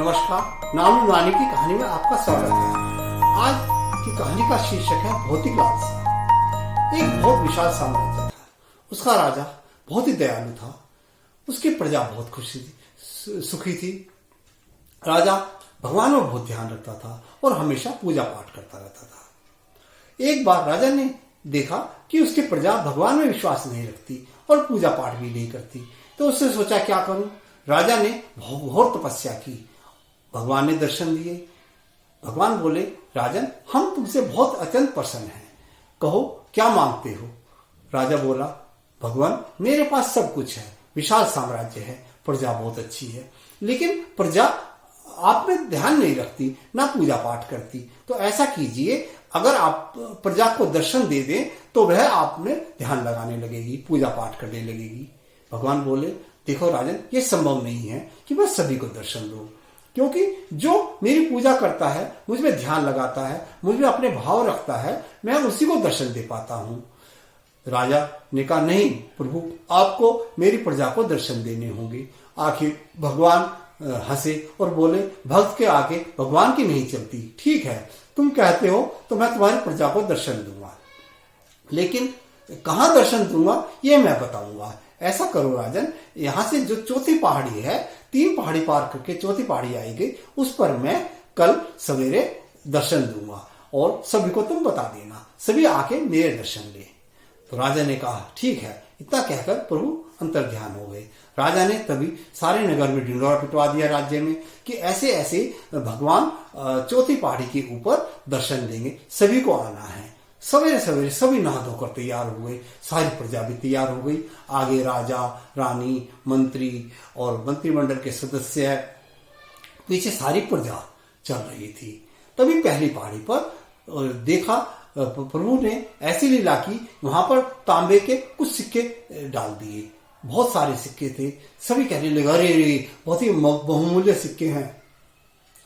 नमस्कार, नानू नानी की कहानी में आपका स्वागत है। आज की कहानी का शीर्षक है भौतिक लालसा। एक बहुत विशाल साम्राज्य था। उसका राजा बहुत ही दयालु था। उसकी प्रजा बहुत खुशी थी, सुखी थी। राजा भगवान में बहुत ध्यान रखता था और हमेशा पूजा पाठ करता रहता था। एक बार राजा ने देखा कि उसकी प्रजा भगवान में विश्वास नहीं रखती और पूजा पाठ भी नहीं करती, तो उसने सोचा क्या करूं। राजा ने घोर तपस्या की। भगवान ने दर्शन दिए। भगवान बोले, राजन, हम तुमसे बहुत अत्यंत प्रसन्न हैं, कहो क्या मांगते हो। राजा बोला, भगवान, मेरे पास सब कुछ है, विशाल साम्राज्य है, प्रजा बहुत अच्छी है, लेकिन प्रजा आप में ध्यान नहीं रखती, ना पूजा पाठ करती। तो ऐसा कीजिए, अगर आप प्रजा को दर्शन दे दें तो वह आप में ध्यान लगाने लगेगी, पूजा पाठ करने लगेगी। भगवान बोले, देखो राजन, ये संभव नहीं है कि मैं सभी को दर्शन दूं, क्योंकि जो मेरी पूजा करता है, मुझ में ध्यान लगाता है, मुझ में अपने भाव रखता है, मैं उसी को दर्शन दे पाता हूं। राजा ने कहा, नहीं प्रभु, आपको मेरी प्रजा को दर्शन देने होंगे। आखिर भगवान हंसे और बोले, भक्त के आगे भगवान की नहीं चलती। ठीक है, तुम कहते हो तो मैं तुम्हारी प्रजा को दर्शन दूंगा, लेकिन कहां दर्शन दूंगा ये मैं बताऊंगा। ऐसा करो राजन, यहां से जो चौथी पहाड़ी है, 3 पहाड़ी पार करके चौथी पहाड़ी आएगी, उस पर मैं कल सवेरे दर्शन दूंगा और सभी को तुम बता देना, सभी आके मेरे दर्शन ले। तो राजा ने कहा, ठीक है। इतना कहकर प्रभु अंतर ध्यान हो गए। राजा ने तभी सारे नगर में ढिंडोरा पिटवा दिया राज्य में कि ऐसे ऐसे भगवान चौथी पहाड़ी के ऊपर दर्शन देंगे, सभी को आना है। सवेरे सवेरे सभी नहा धोकर तैयार हो गए, सारी प्रजा भी तैयार हो गई। आगे राजा, रानी, मंत्री और मंत्रिमंडल के सदस्य, पीछे सारी प्रजा चल रही थी। तभी पहली पहाड़ी पर देखा, प्रभु ने ऐसी लीला की, वहां पर तांबे के कुछ सिक्के डाल दिए। बहुत सारे सिक्के थे। सभी कहने लगे, अरे बहुत ही बहुमूल्य सिक्के हैं,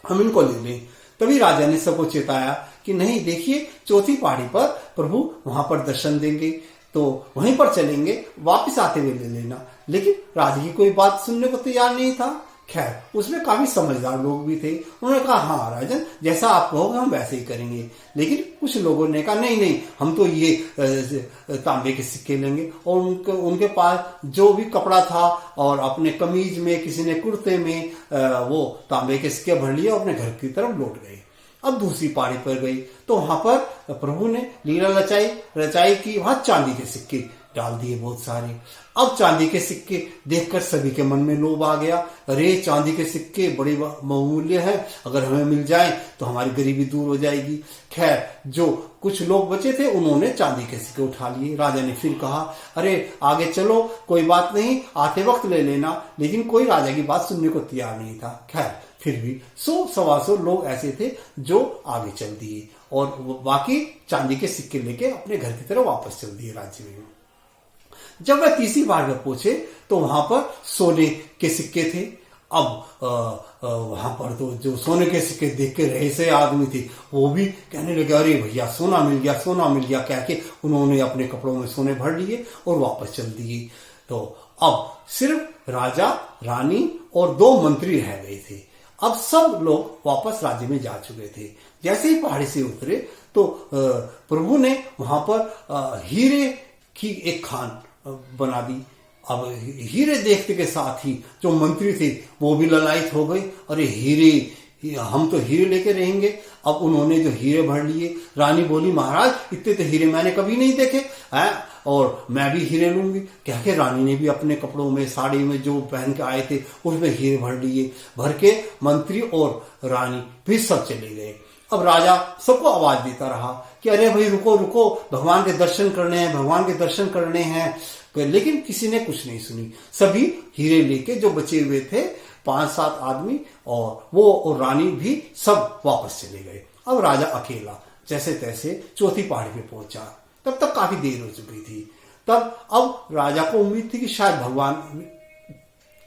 हम इनको ले लें। तभी राजा ने सबको चेताया कि नहीं, देखिए चौथी पहाड़ी पर प्रभु वहां पर दर्शन देंगे, तो वहीं पर चलेंगे, वापस आते हुए ले लेना। लेकिन राजा की कोई बात सुनने को तैयार नहीं था। खैर, उसमें काफी समझदार लोग भी थे। उन्होंने कहा, हाँ राजन, जैसा आप कहोगे हम वैसे ही करेंगे। लेकिन कुछ लोगों ने कहा, नहीं नहीं, हम तो ये तांबे के सिक्के लेंगे। और उनके पास जो भी कपड़ा था, और अपने कमीज में, किसी ने कुर्ते में, वो तांबे के सिक्के भर लिए और अपने घर की तरफ लौट गए। अब दूसरी पहाड़ी पर गई तो वहां पर प्रभु ने लीला रचाई कि वहां चांदी के सिक्के डाल दिए बहुत सारे। अब चांदी के सिक्के देखकर सभी के मन में लोभ आ गया। अरे चांदी के सिक्के बड़े बहुमूल्य हैं, अगर हमें मिल जाए तो हमारी गरीबी दूर हो जाएगी। खैर, जो कुछ लोग बचे थे उन्होंने चांदी के सिक्के उठा लिए। राजा ने फिर कहा, अरे आगे चलो, कोई बात नहीं, आते वक्त ले लेना। लेकिन कोई राजा की बात सुनने को तैयार नहीं था। खैर, फिर भी 100-125 लोग ऐसे थे जो आगे चल दिए और बाकी चांदी के सिक्के लेके अपने घर की तरफ वापस चल दिए राज्य में। जब वह तीसरी बार में पहुंचे तो वहां पर सोने के सिक्के थे। अब वहां पर तो जो सोने के सिक्के देख के रहे से आदमी थे, वो भी कहने लगे, अरे भैया सोना मिल गया, सोना मिल गया, कह के उन्होंने अपने कपड़ों में सोने भर लिए और वापस चल दिए। तो अब सिर्फ राजा, रानी और 2 मंत्री रह गए थे। अब सब लोग वापस राज्य में जा चुके थे। जैसे ही पहाड़ी से उतरे तो प्रभु ने वहां पर हीरे की एक खान बना दी। अब हीरे देखते के साथ ही जो मंत्री थे वो भी ललायित हो गए, अरे हीरे, हम तो हीरे लेके रहेंगे। अब उन्होंने जो हीरे भर लिए। रानी बोली, महाराज इतने तो हीरे मैंने कभी नहीं देखे हैं, और मैं भी हीरे लूंगी। कह के रानी ने भी अपने कपड़ों में, साड़ी में जो पहन के आए थे उसमें हीरे भर लिए। भर के मंत्री और रानी फिर सब चले गए। अब राजा सबको आवाज देता रहा कि अरे भाई रुको रुको, भगवान के दर्शन करने हैं, भगवान के दर्शन करने हैं। लेकिन किसी ने कुछ नहीं सुनी। सभी हीरे लेके जो बचे हुए थे, 5-7 आदमी और वो और रानी भी सब वापस चले गए। अब राजा अकेला जैसे तैसे चौथी पहाड़ी पे पहुंचा। तब तक काफी देर हो चुकी थी। तब अब राजा को उम्मीद थी कि शायद भगवान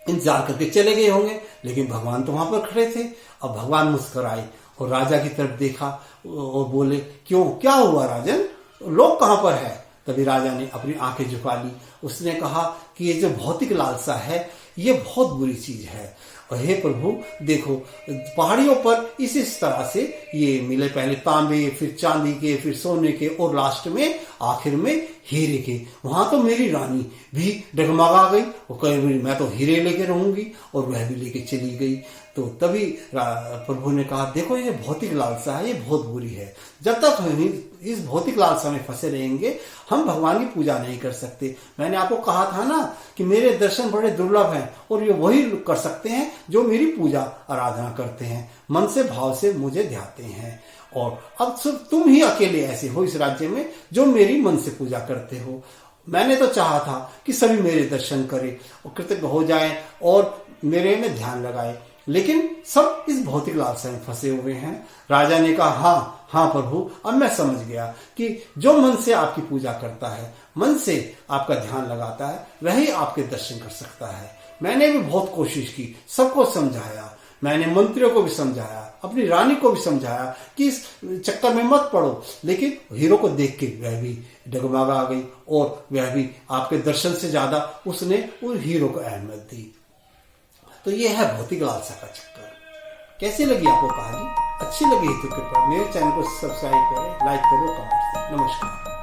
इंतजार करके चले गए होंगे, लेकिन भगवान तो वहां पर खड़े थे। अब भगवान मुस्कुराए और राजा की तरफ देखा और बोले, क्यों, क्या हुआ राजन, लोग कहां पर है। तभी राजा ने अपनी आंखें झुका ली। उसने कहा कि ये जो भौतिक लालसा है ये बहुत बुरी चीज है। और हे प्रभु देखो, पहाड़ियों पर इस तरह से ये मिले, पहले तांबे, फिर चांदी के, फिर सोने के, और लास्ट में आखिर में हीरे के। वहां तो मेरी रानी भी डगमगा गई, वो कहीं मैं तो हीरे लेके रहूंगी, और वह भी लेके चली गई। तो तभी प्रभु ने कहा, देखो ये भौतिक लालसा है, ये बहुत बुरी है। जब तक हम इस भौतिक लालसा में फंसे रहेंगे, हम भगवान की पूजा नहीं कर सकते। मैंने आपको कहा था ना कि मेरे दर्शन बड़े दुर्लभ हैं, और ये वही कर सकते हैं जो मेरी पूजा आराधना करते हैं, मन से भाव से मुझे ध्याते हैं। और अब सिर्फ तुम ही अकेले ऐसे हो इस राज्य में जो मेरी मन से पूजा करते हो। मैंने तो चाहा था कि सभी मेरे दर्शन करें और कृतज्ञ हो जाएं और मेरे में ध्यान लगाए, लेकिन सब इस भौतिक लालसा में फंसे हुए हैं। राजा ने कहा, हाँ हाँ प्रभु, अब मैं समझ गया कि जो मन से आपकी पूजा करता है, मन से आपका ध्यान लगाता है, वही आपके दर्शन कर सकता है। मैंने भी बहुत कोशिश की, सबको समझाया, मैंने मंत्रियों को भी समझाया, अपनी रानी को भी समझाया कि इस चक्कर में मत पड़ो, लेकिन हीरो को देख के वह भी डगमगा गई, और वह भी आपके दर्शन से ज्यादा उसने उस हीरो को अहमियत दी। तो ये है भौतिक लालसा का चक्कर। कैसी लगी आपको कहानी? अच्छी लगी तो कृपया मेरे चैनल को सब्सक्राइब करें, लाइक करो, कमेंट करें। नमस्कार।